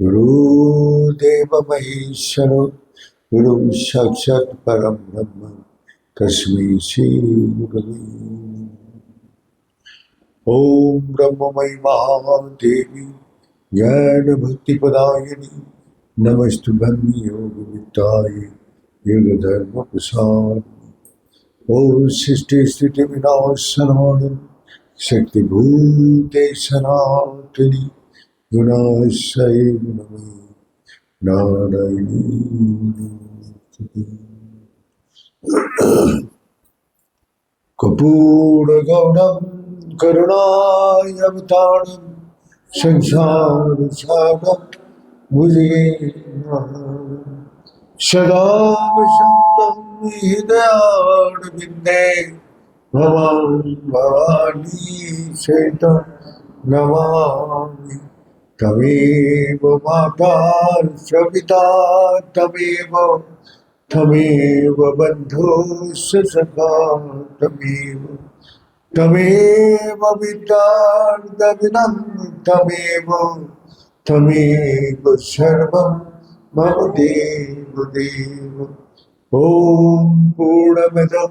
गुरुदेव महेश्वर गुरु साक्षात् परम ब्रह्म तस्मै श्री गुरवे ओम ब्रह्ममयी महादेवी ज्ञान भक्ति प्रदायिनी नमस्तुभ्यं योग विद्याय योग धर्म प्रसार ओम सृष्टि स्थिति विनाशनाय शक्ति भूते सनातनी गुणाश्रय नमः नारायणी कपूरगौरं करुणावतारं संसार सागरं भुजगेन्द्रहारं सदा वसन्तं हृदयारविन्दे भवानी चैतं नमामि तमेव माता च पिता तमेव बन्धुश्च सखा तमेव विद्यार्थविनं तमेव सर्वं मम देव ॐ पूर्णमदः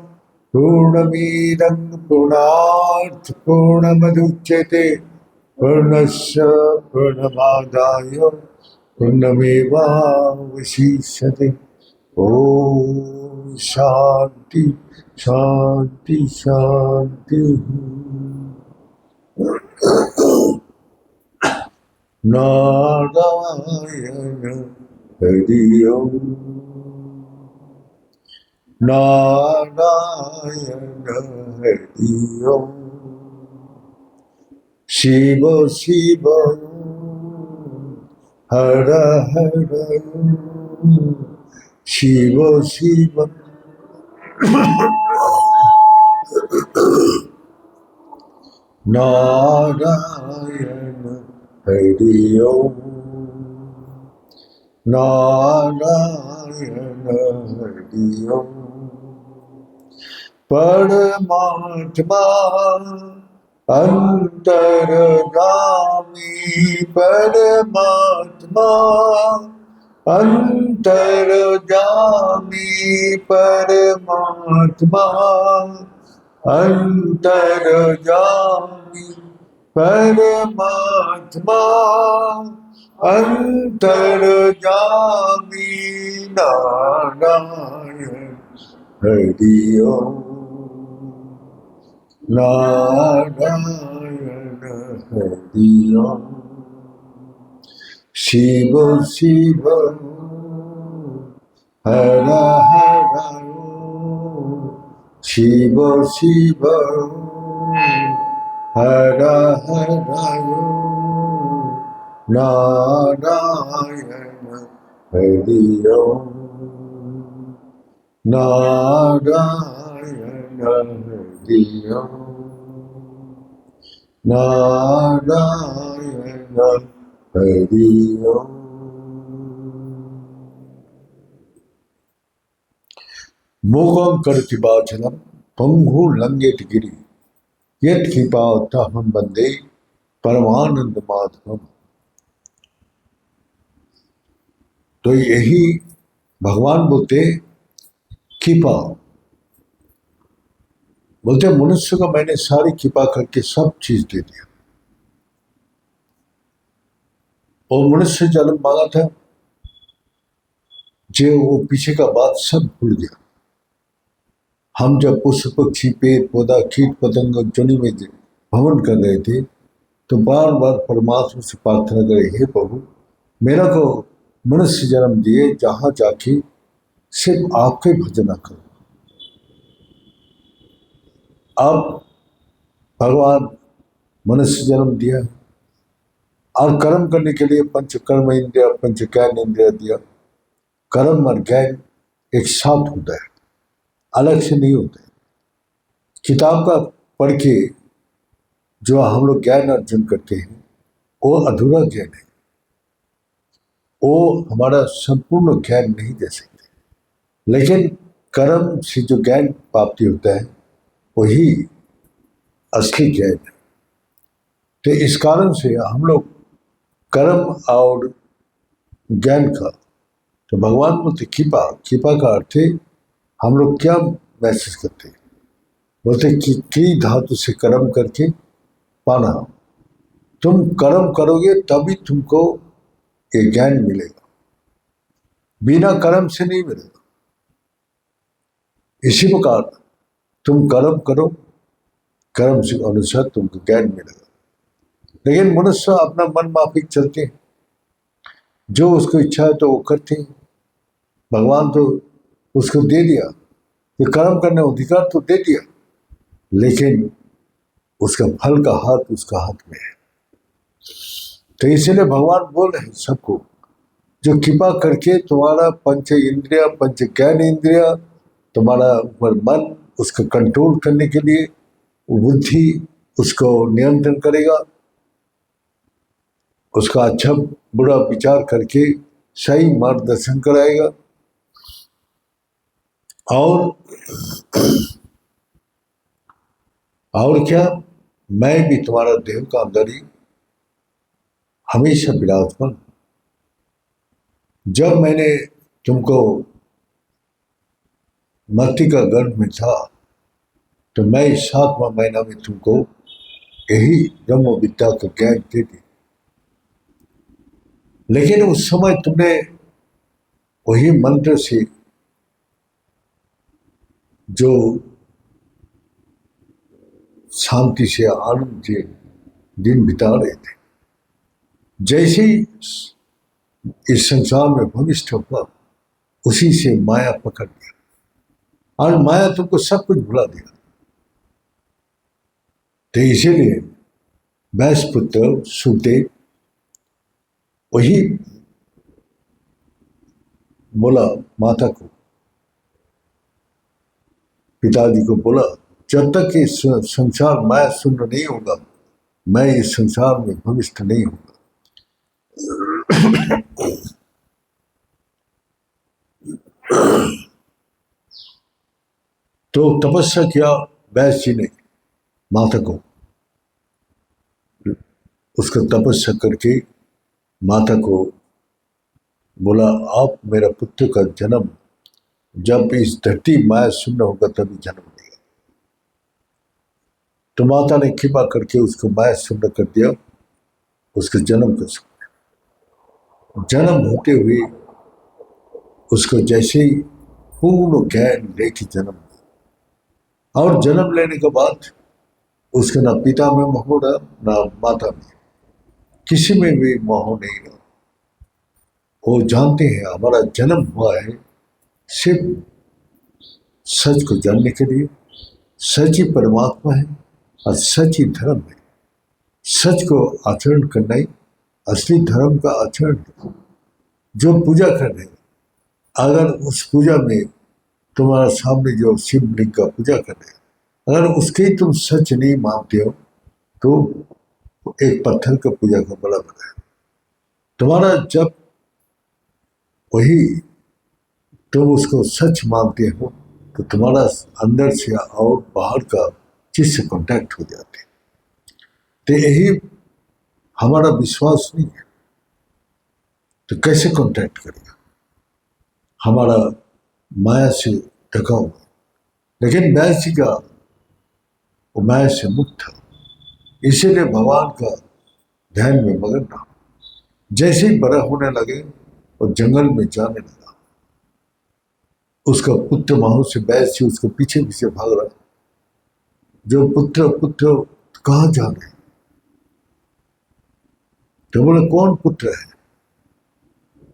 पूर्णमिदं पूर्णात् पूर्णमुदच्यते पूर्णस्य पूर्णमादाय पूर्णमेवावशिष्यते ॐ शान्ति शान्ति शान्ति नारायण हरि ओम नारायण हरि ओम शिव शिव हर हर शिव शिव नारायण हरि ओम नारायण हरि ओम परमात्मा अंतर्गामी परमात्मा अंतर्जामी परमात्मा अंतर्जामी परमात्मा अंतर्जामी नारायण हरि ओम नारायण हरि ओम शिव शिव हर हर शिव शिव हर हर नारायण हरि ओम नारायण हरि ओम नारायण हरि ओम मूकं करोति वाचालं पंगुं लंघयति गिरिं यत्कृपातमहं वन्दे परमानंद माधवम। तो यही भगवान बोलते कृपा बोलते मनुष्य को मैंने सारी कृपा करके सब चीज दे दिया। और मनुष्य जन्म मांगा था जो वो पीछे का बात सब भूल गया। हम जब पुष्प पक्षी पेड़ पौधा कीट पतंग जोनि में भ्रमण कर रहे थे तो बार बार परमात्मा से प्रार्थना करे, हे प्रभु मेरा को मनुष्य जन्म दिए जहां जाके सिर्फ आपके भजना करो। अब भगवान मनुष्य जन्म दिया और कर्म करने के लिए पंच कर्म इंद्रिय पंच ज्ञान इंद्रिय दिया। कर्म और ज्ञान एक साथ होता है, अलग से नहीं होता है। किताब का पढ़ के जो हम लोग ज्ञान अर्जन करते हैं वो अधूरा ज्ञान है, वो हमारा संपूर्ण ज्ञान नहीं दे सकते। लेकिन कर्म से जो ज्ञान प्राप्ति होता है वही असली ज्ञान है। तो इस कारण से हम लोग कर्म और ज्ञान का। तो भगवान बोलते कृपा, कृपा का अर्थ है हम लोग क्या महसूस करते हैं, बोलते कि क्री धातु से कर्म करके पाना। तुम कर्म करोगे तभी तुमको ये ज्ञान मिलेगा, बिना कर्म से नहीं मिलेगा। इसी प्रकार तुम कर्म करो, कर्म से अनुसार तुमको ज्ञान मिलेगा। लेकिन मनुष्य अपना मन माफिक चलते हैं, जो उसको इच्छा है तो वो करते हैं। भगवान तो उसको दे दिया, तो कर्म करने अधिकार तो दे दिया, लेकिन उसका फल का हाथ उसका हाथ में है। तो इसलिए भगवान बोल रहे हैं सबको, जो कृपा करके तुम्हारा पंच इंद्रिया, पंच ज्ञान इंद्रिया, तुम्हारा ऊपर मन, उसको कंट्रोल करने के लिए बुद्धि उसको नियंत्रण करेगा, उसका अच्छा बुरा विचार करके सही मार्गदर्शन कराएगा। और क्या, मैं भी तुम्हारा देह का अंदर ही हमेशा विराजमान। जब मैंने तुमको मस्ती का गर्भ में था, तो मैं इस 7वां महीना में तुमको यही ब्रह्म विद्या का ज्ञान दे दी। लेकिन उस समय तुमने वही मंत्र से जो शांति से आनंद से दिन बिता रहे थे, जैसे ही इस संसार में भविष्य हुआ, उसी से माया पकड़ लिया, और माया तुमको सब कुछ भुला दिया। तो इसीलिए वैश्य पुत्र सुखदेव वही बोला माता को, पिताजी को बोला, जब तक ये संसार माया शून्य नहीं होगा, मैं इस संसार में भविष्य नहीं होगा। तो तपस्या किया वैश्य जी ने माता को, उसका तपस्या करके माता को बोला, आप मेरा पुत्र का जन्म जब इस धरती माया शून्य होगा तभी जन्म देगा। तो माता ने कृपा करके उसको माया शून्य कर दिया, उसका जन्म कर सकते। जन्म होते हुए उसको जैसे ही पूर्ण ज्ञान लेके जन्म दिया, और जन्म लेने के बाद उसका ना पिता में मोह रहा, ना माता में, किसी में भी मोह नहीं रहा। वो जानते हैं हमारा जन्म हुआ है सिर्फ सच को जानने के लिए। सच ही परमात्मा है और सच ही धर्म है। सच को आचरण करना ही असली धर्म का आचरण है। जो पूजा कर रहे, अगर उस पूजा में तुम्हारा सामने जो शिवलिंग का पूजा कर रहे, अगर उसके तुम सच नहीं मानते हो, तो एक पत्थर का पूजा का बराबर है। तुम्हारा जब वही तुम उसको सच मानते हो, तो तुम्हारा अंदर से और बाहर का चीज से कॉन्टैक्ट हो जाते। तो यही हमारा विश्वास नहीं है, तो कैसे कॉन्टैक्ट करेगा? हमारा माया से ढका हुआ। लेकिन वैश्य का वो माया से मुक्त था, इसीलिए भगवान का ध्यान में मगन रहा। जैसे ही बड़ा होने लगे और जंगल में जाने लगा, उसका पुत्र वहां से वैश्य उसके पीछे पीछे भाग रहा। जो पुत्र पुत्र कहाँ जा रहे? तो बोले कौन पुत्र है?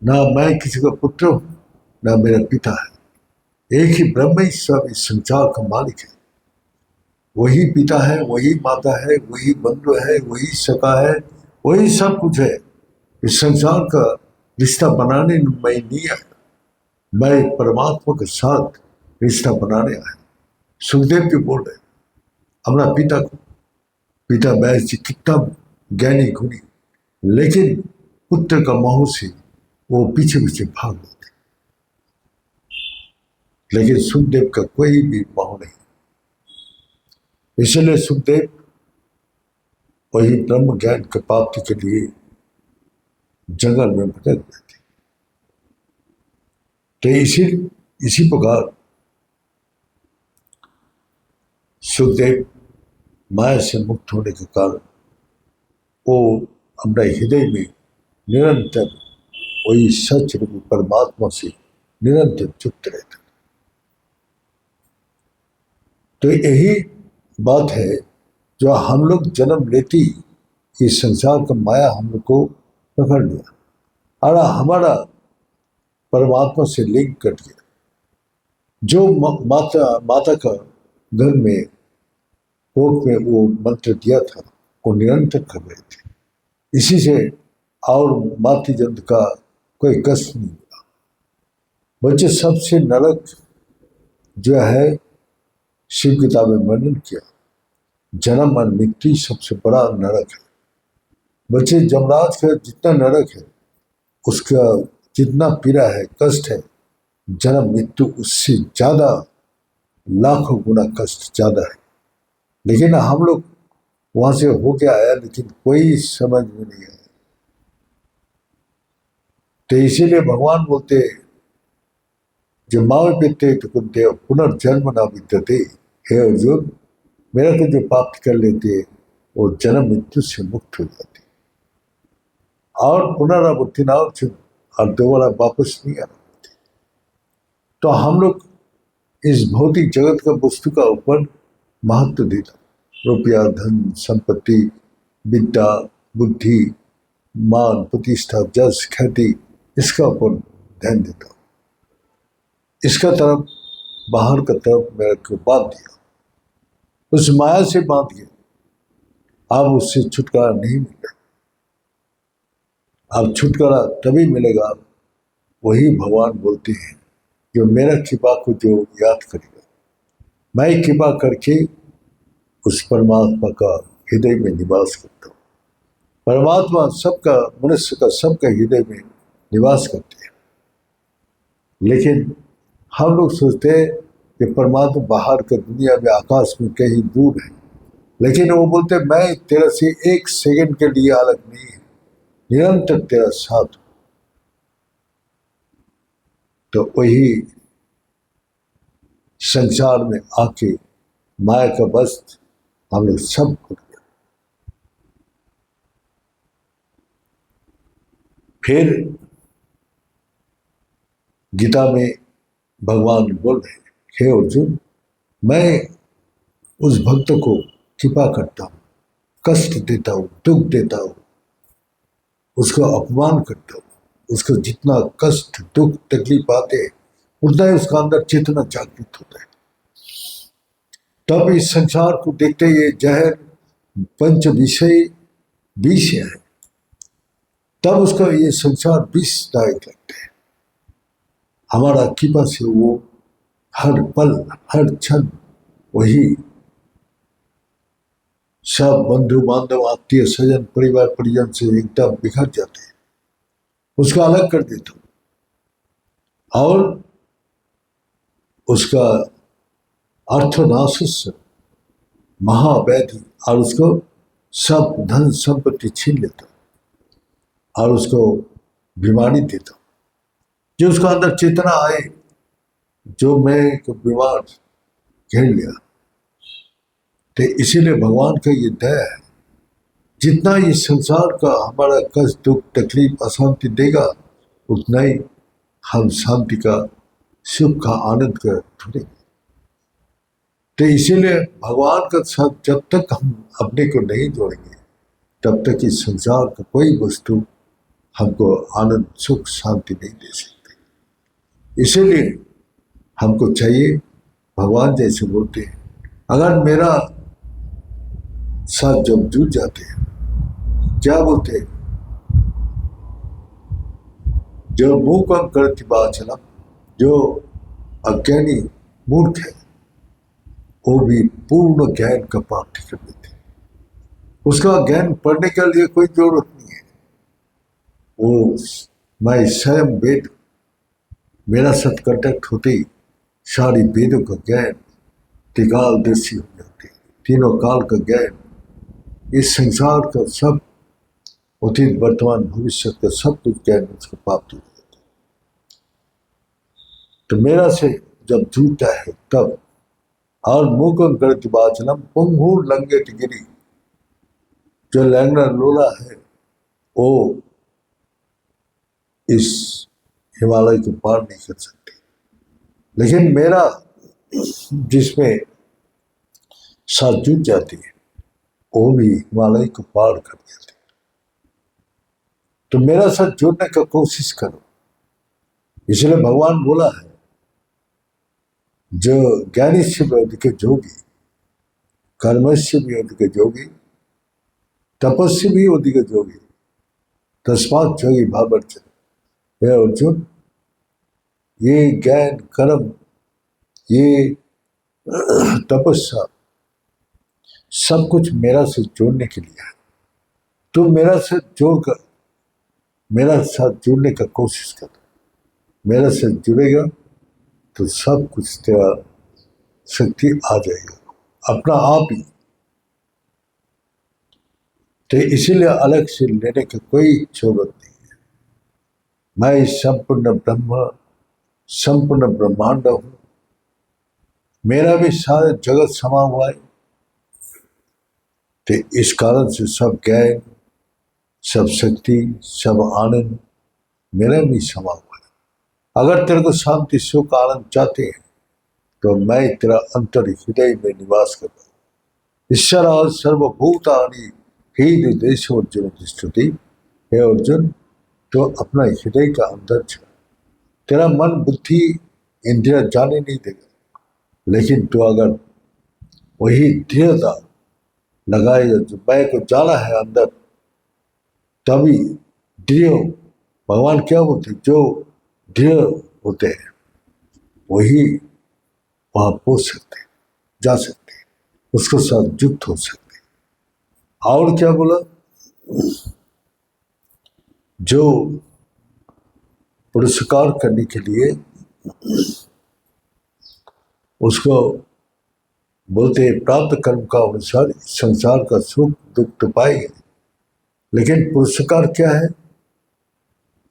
ना मैं किसी का पुत्र हूं, ना मेरा पिता है। एक ही ब्रह्म ही सब इस संसार का मालिक है। वही पिता है, वही माता है, वही बंधु है, वही सखा है, वही सब कुछ है। इस संसार का रिश्ता बनाने मैं नहीं आया, मैं परमात्मा के साथ रिश्ता बनाने आया। सुखदेव जी बोल रहे अपना पिता को, पिता वैश्य जी कितना ज्ञानी गुणी, लेकिन पुत्र का मोह से वो पीछे पीछे भाग लेते। लेकिन सुखदेव का कोई भी मोह नहीं, इसलिए सुखदेव वही ब्रह्म ज्ञान की प्राप्ति के लिए जंगल में भटक गए थे। तो इसी प्रकार सुखदेव माया से मुक्त होने के कारण वो अपने हृदय में निरंतर वही सच रूप परमात्मा से निरंतर युक्त रहते। तो यही बात है जो हम लोग जन्म लेती इस संसार का माया हम लोग को पकड़ लिया और हमारा परमात्मा से लिंक कट गया। जो माता का घर में कोर्ट में वो मंत्र दिया था वो निरंतर कर रहे थे। इसी से और मातृ जंत का कोई कष्ट नहीं हुआ। बच्चे सबसे नरक जो है शिव किताब में वर्णन किया, जन्म और मृत्यु सबसे बड़ा नरक है। बच्चे जमराज का जितना नरक है उसका जितना पीड़ा है कष्ट है, जन्म मृत्यु उससे ज्यादा लाखों गुना कष्ट ज्यादा है। लेकिन हम लोग वहां से होके आया लेकिन कोई समझ में नहीं आया। तो इसीलिए भगवान बोलते जो मावे पिते तो कुंते पुनर्जन्म ना विद्यते। हे अर्जुन, मेरा को जो प्राप्त कर लेते वो जन्म मृत्यु से मुक्त हो जाते और पुनरावृत्ति ना और दोबारा वापस नहीं आना। तो हम लोग इस भौतिक जगत का वस्तु का ऊपर महत्व देता, रुपया धन संपत्ति विद्या बुद्धि मान प्रतिष्ठा जस ख्याति इसका ऊपर ध्यान देता। इसका तरफ बाहर का तरफ मेरे को बांध दिया, उस माया से बांध गया। अब उससे छुटकारा नहीं मिलेगा। अब छुटकारा तभी मिलेगा, वही भगवान बोलते हैं जो मेरा कृपा को जो याद करेगा, मैं कृपा करके उस परमात्मा का हृदय में निवास करता हूँ। परमात्मा सबका मनुष्य का सबका हृदय में निवास करते हैं। लेकिन हम लोग सोचते हैं कि परमात्मा बाहर का दुनिया में आकाश में कहीं दूर है, लेकिन वो बोलते हैं मैं तेरा से एक सेकंड के लिए अलग नहीं है, निरंतर तेरा साथ। तो वही संसार में आके माया का वस्त्र हम लोग सब खुल गया। फिर गीता में भगवान बोल रहे, हे अर्जुन, मैं उस भक्त को कृपा करता हूँ, कष्ट देता हूँ, दुख देता हूँ, उसका अपमान करता हूँ। उसको जितना कष्ट दुख तकलीफ आते हैं उतना ही उसका अंदर चेतना जागृत होता है। तब इस संसार को देखते ये जहर पंच विषय विष है, तब उसका ये संसार विषदायक लगता है। हमारा कृपा से वो हर पल हर क्षण वही सब बंधु बांधव आत्मीय स्वजन परिवार परिजन से एकदम बिखर जाते हैं, उसको अलग कर देता हूं और उसका अर्थनाश महाव्याधि और उसको सब धन संपत्ति छीन लेता हूं और उसको बीमारी देता हूं। जो उसका अंदर चेतना आए, जो मैं को बीमार घेर लिया। तो इसीलिए भगवान का ये दया है, जितना ये संसार का हमारा कष्ट दुख तकलीफ अशांति देगा उतना ही हम शांति का सुख का आनंद का ढूंढेंगे। तो इसीलिए भगवान का साथ जब तक हम अपने को नहीं जोड़ेंगे तब तक इस संसार का कोई वस्तु हमको आनंद सुख शांति नहीं दे सकते। इसीलिए हमको चाहिए भगवान जैसे बोलते हैं, अगर मेरा साथ जब जुट जाते हैं, क्या बोलते हैं, जो मूकम करति वाचलम, जो अज्ञानी मूर्ख है वो भी पूर्ण ज्ञान का प्राप्ति कर लेते हैं। उसका ज्ञान पढ़ने के लिए कोई जरूरत नहीं है। वो मैं स्वयं वेद मेरा सत्कंटक होते ही सारी वेदों का ज्ञान त्रिकालदर्शी हो जाते, तीनों काल का ज्ञान, इस संसार का सब अतीत वर्तमान भविष्य का सब कुछ ज्ञान उसको प्राप्त हो जाता है। तो मेरा से जब जूता है तब, और मूकं करति वाचनम पुंगूर लंघयति गिरि, जो लैंगड़ा लोला है वो इस हिमालय को पार नहीं कर सकते, लेकिन मेरा जिसमें साथ जुट जाती है वो भी हिमालय को पार कर देते। तो मेरा साथ जुड़ने का कोशिश करो। इसलिए भगवान बोला है, जो ज्ञानी से भी अधिक जोगी, कर्मस्य भी अधिक जोगी, तपस्या भी अधिक जोगी, तस्मात् जोगी भावर्चन। हे अर्जुन, ये ज्ञान कर्म, ये तपस्या सब कुछ मेरा से जोड़ने के लिए है। तुम मेरा से जोड़कर मेरा साथ जुड़ने का कोशिश करो। मेरा से जुड़ेगा तो सब कुछ तेरा शक्ति आ जाएगा अपना आप ही। तो इसीलिए अलग से लेने की कोई जरूरत नहीं है। मैं संपूर्ण ब्रह्म, संपूर्ण ब्रह्मांड हूं, मेरा भी सारा जगत समा हुआ है। तो इस कारण से सब ज्ञान, सब शक्ति, सब आनंद मेरा भी समा हुआ है। अगर तेरे को शांति सुख आनंद चाहते हैं तो मैं तेरा अंतर हृदय में निवास कर रहा हूँ। ईश्वर सर्वभूतानि हृदयेषु तिष्ठति। हे अर्जुन, तो अपना हृदय का अंदर जा। तेरा मन बुद्धि इंद्रिया जाने नहीं देगा, लेकिन तो अगर वही दृढ़ता लगाएगा, जो मैं को जाना है अंदर, तभी दृढ़, भगवान क्या बोलते, जो दृढ़ होते हैं वही वहां पहुंच सकते, जा सकते, उसके साथ युक्त हो सकते। और क्या बोला, जो पुरस्कार करने के लिए उसको बोलते हैं प्राप्त कर्म का अनुसार संसार का सुख दुख तो पाएंगे, लेकिन पुरस्कार क्या है?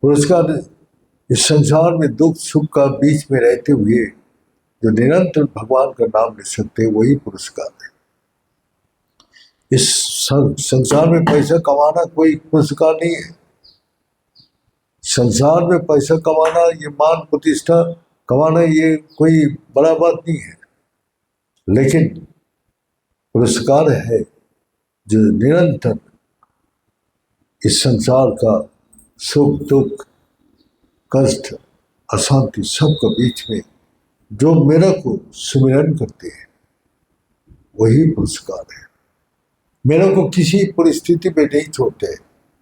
पुरस्कार इस संसार में दुख सुख का बीच में रहते हुए जो निरंतर भगवान का नाम ले सकते हैं, वही पुरस्कार है। इस संसार में पैसा कमाना कोई पुरस्कार नहीं है। संसार में पैसा कमाना, ये मान प्रतिष्ठा कमाना, ये कोई बड़ा बात नहीं है, लेकिन पुरस्कार है जो निरंतर इस संसार का सुख दुख कष्ट अशांति सबके बीच में जो मेरा को सुमिरन करते हैं, वही पुरस्कार है। मेरा को किसी परिस्थिति में नहीं छोड़ते,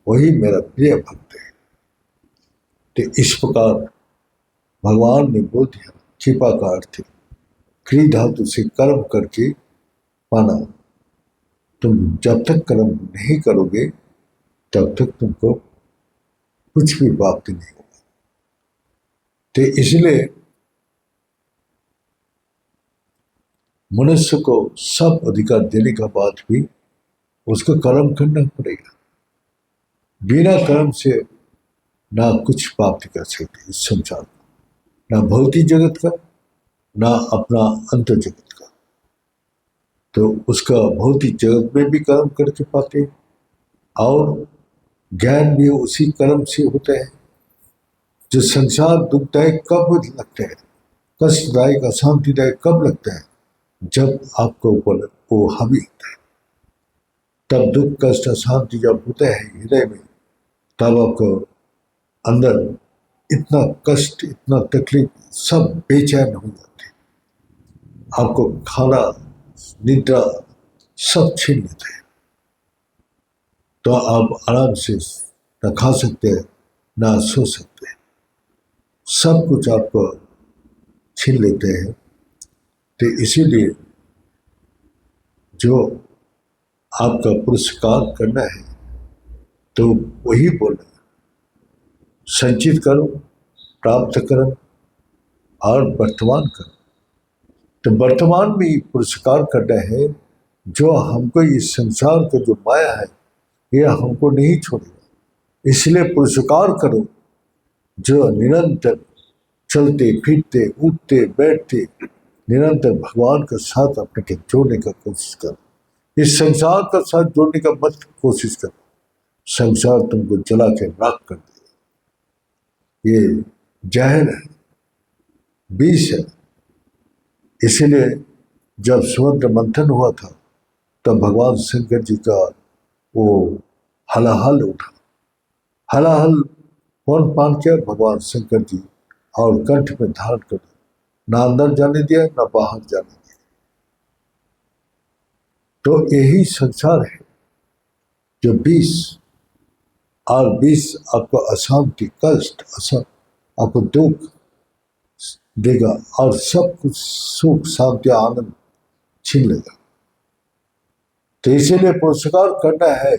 वही मेरा प्रिय भक्त है। तो इस प्रकार भगवान ने बोल दिया, कृपा का अर्थ है क्री धातु से कर्म करके पाना। तुम जब तक कर्म नहीं करोगे तब तक तुमको कुछ भी प्राप्ति नहीं होगा। तो इसलिए मनुष्य को सब अधिकार देने के बाद भी उसको कर्म करना पड़ेगा। बिना कर्म से ना कुछ प्राप्त कर सकते इस संसार को, ना भौतिक जगत का, ना अपना अंतर जगत का। तो उसका भौतिक जगत में भी कर्म करके पाते हैं, और ज्ञान भी उसी कर्म से होता है। जो संसार दुखदायक कब लगता है, कष्टदायक अशांतिदायक कब लगता है? जब आपको ऊपर वो हावी होता है, तब दुख कष्ट अशांति जब होता है हृदय में, तब आपको अंदर इतना कष्ट इतना तकलीफ सब बेचैन हो जाते, आपको खाना निद्रा सब छीन लेते हैं। तो आप आराम से न खा सकते हैं ना सो सकते हैं, सब कुछ आपको छीन लेते हैं। तो इसीलिए जो आपका पुरस्कार करना है तो वही बोलना, संचित करो, प्राप्त करो और वर्तमान करो। तो वर्तमान में पुरस्कार करना है, जो हमको इस संसार का जो माया है यह हमको नहीं छोड़ेगा। इसलिए पुरस्कार करो जो निरंतर चलते फिरते उठते बैठते निरंतर भगवान के साथ अपने के जोड़ने का कोशिश करो। इस संसार का साथ जोड़ने का मत कोशिश करो, संसार तुमको जला के राख कर दे। ये जहर है, विष है। इसीलिए जब समुद्र मंथन हुआ था तब भगवान शंकर जी का वो हलाहल उठा। हलाहल कौन पान किया? भगवान शंकर जी, और कंठ में धारण कर, ना अंदर जाने दिया ना बाहर जाने दिया। तो यही संसार है जो विष, और विष आपको अशांति, कष्ट, आपको दुख देगा और सब कुछ सुख शांति आनंद छीन लेगा। तो इसीलिए पुरस्कार करना है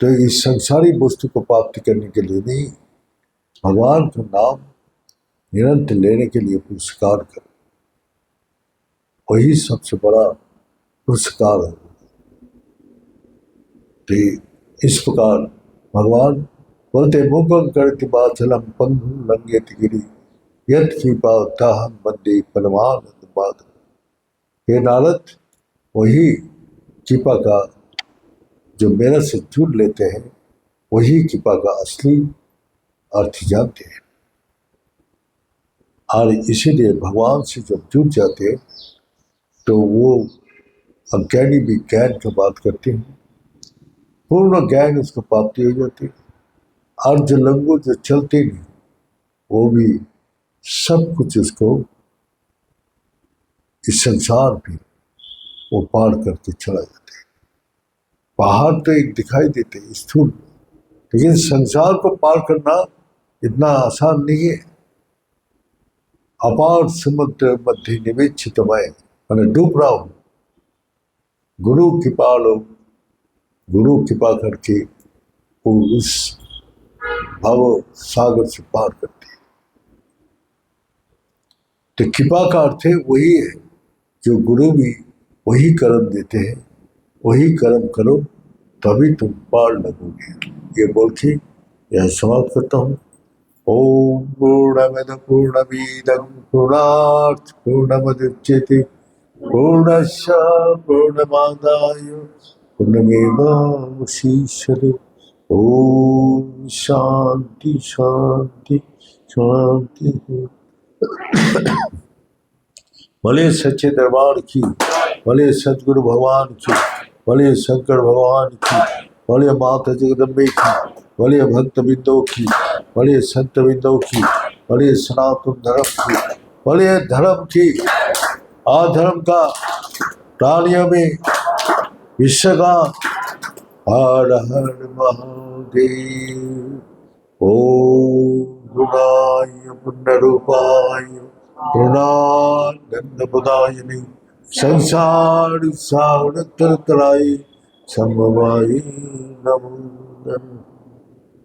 तो इस संसारी वस्तु को प्राप्ति करने के लिए नहीं, भगवान का नाम निरंतर लेने के लिए पुरस्कार करो, वही सबसे बड़ा पुरस्कार है। तो इस प्रकार भगवान बोलते मुखं करति वाचलम पंगुं लंघयति गिरि यत् कृपावताहं वन्दे परमानंद माधवम्। हे नारद, वही कृपा का जो मेरे से जुड़ लेते हैं वही कृपा का असली अर्थ जानते हैं। और इसीलिए भगवान से जब जुड़ जाते हैं तो वो अज्ञानी भी ज्ञान की बात करते हैं, पूर्ण ज्ञान उसको प्राप्ति हो जाती है। और जो लंगू जो चलते नहीं वो भी सब कुछ उसको इस संसार भी वो पार करके चला जाते हैं। पहाड़ तो एक दिखाई देते स्थूल, लेकिन संसार को पार करना इतना आसान नहीं है। अपार समुद्र मध्य निवेचित मैं, मैंने डूब रहा हूं, गुरु कृपा लो, गुरु कृपा करके वो उस भव सागर से पार करते हैं। तो कृपा का अर्थ है वही है जो गुरु भी वही कर्म देते हैं, वही कर्म करो तभी तुम पार लगोगे। ये बोल के यह समाप्त करता हूँ। ओम पूर्णमद पूर्णमिदं पूर्णात् पूर्णमुदच्यते पूर्णस्य पूर्णमादाय पूर्णमेवावशिष्यते। ओम शांति शांति शांति। भले सच्चे दरबार की, भले सदगुरु भगवान की, भले शंकर भगवान की, भले माता जगदम्बे की, भले भक्त बिंदों की, भले संत बिंदों की, भले सनातन धर्म की, भले धर्म की, अधर्म का, प्राणियों में विश्व का। हर हर महादेव। ओम गुणाय पुण्यरूपाय पूर्णानंदप्रदायिने संसार सागर तरतराय समवाय नमो नमः।